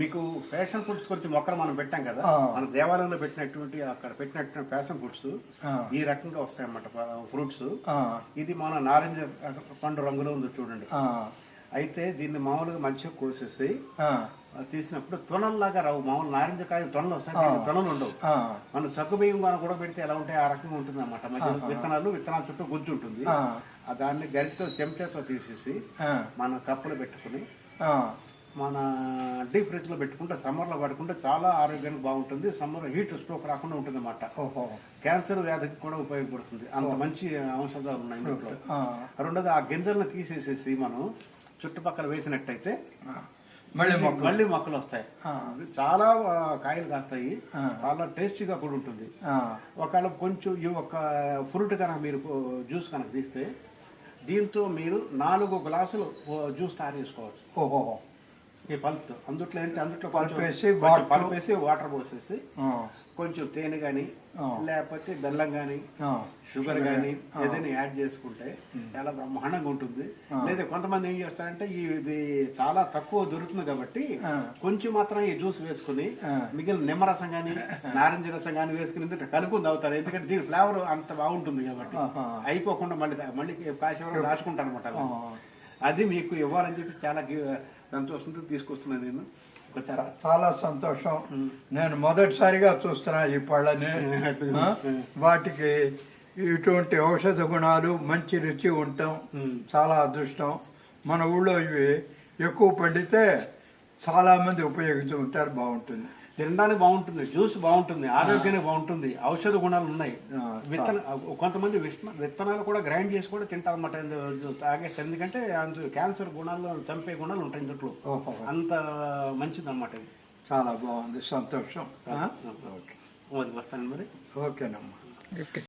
మీకు passion fruits గురించి మొక్కలు మనం పెట్టాం కదా, మన దేవాలయంలో పెట్టినటువంటి అక్కడ పెట్టినటువంటి ప్యాషన్ ఫ్రూట్స్ ఈ రకంగా వస్తాయి అన్నమాట ఫ్రూట్స్. ఇది మన నారింజ పండు రంగులో ఉంది చూడండి. అయితే దీన్ని మామూలుగా మంచిగా కోసేసి తీసినప్పుడు తొనల్లాగా రావు. మామూలు నారింజకాయ తొనలు వస్తాయి, తొనలు ఉండవు. మన సగ్గుబియ్యం మనం కూడా పెడితే ఎలా ఉంటాయి ఆ రకంగా ఉంటుంది అన్నమాట. మధ్య విత్తనాల చుట్టూ గుజ్జు ఉంటుంది. దాన్ని గరిటతో చెంచాతో తీసేసి మన కప్పులో పెట్టుకుని మన డీప్ ఫ్రిడ్జ్ లో పెట్టుకుంటే సమ్మర్లో పడుకుంటే చాలా ఆరోగ్యానికి బాగుంటుంది. సమ్మర్ హీట్ స్ట్రోక్ రాకుండా ఉంటుంది అన్నమాట. క్యాన్సర్ వ్యాధికి కూడా ఉపయోగపడుతుంది. అంత మంచి ఔషధాలు ఉన్నాయి ఇంట్లో. రెండోది ఆ గింజలను తీసేసేసి మనం చుట్టుపక్కల వేసినట్టయితే మళ్ళీ మొక్కలు వస్తాయి. చాలా కాయలు కాస్తాయి. చాలా టేస్టీగా కూడా ఉంటుంది. ఒకవేళ కొంచెం ఈ ఒక ఫ్రూట్ కనుక మీరు జ్యూస్ కనుక తీస్తే దీంతో మీరు 4 గ్లాసులు జ్యూస్ తయారు చేసుకోవచ్చు. ఈ పల్ప్ అందుట్లో ఏంటి, అందుట్లో పల్పేసి వాటర్ పోసేసి కొంచెం తేనె కానీ లేకపోతే బెల్లం కానీ షుగర్ కానీ ఏదైనా యాడ్ చేసుకుంటే చాలా బ్రహ్మాండంగా ఉంటుంది. లేదా కొంతమంది ఏం చేస్తారంటే ఇది చాలా తక్కువ దొరుకుతుంది కాబట్టి కొంచెం మాత్రం ఈ జ్యూస్ వేసుకుని మిగిలిన నిమ్మరసం కానీ నారింజ రసం కానీ వేసుకుని కలుపుకుని తాగుతారు. ఎందుకంటే దీని ఫ్లేవర్ అంత బాగుంటుంది కాబట్టి అయిపోకుండా మళ్ళీ కాసేపు దాచుకుంటారు అనమాట. అది మీకు ఇవ్వాలని చెప్పి చాలా సంతోషంతో తీసుకొస్తున్నాను నేను. చాలా సంతోషం. నేను మొదటిసారిగా చూస్తున్నా ఈ పళ్ళని. వాటికి ఇటువంటి ఔషధ గుణాలు, మంచి రుచి ఉండటం చాలా అదృష్టం. మన ఊళ్ళో ఇవి ఎక్కువ పండితే చాలా మంది ఉపయోగిస్తూ ఉంటారు. బాగుంటుంది, తినడానికి బాగుంటుంది, జ్యూస్ బాగుంటుంది, ఆరోగ్యానికి బాగుంటుంది, ఔషధ గుణాలు ఉన్నాయి. కొంతమంది విత్తనాలు కూడా గ్రైండ్ చేసి కూడా తింటారు అన్నమాట తాగేస్తారు. ఎందుకంటే అందులో క్యాన్సర్ గుణాలు, చంపే గుణాలు ఉంటాయి ఇందులో. అంత మంచిది అన్నమాట. ఇది చాలా బాగుంది, సంతోషం. వస్తాను మరి. ఓకేనమ్మా.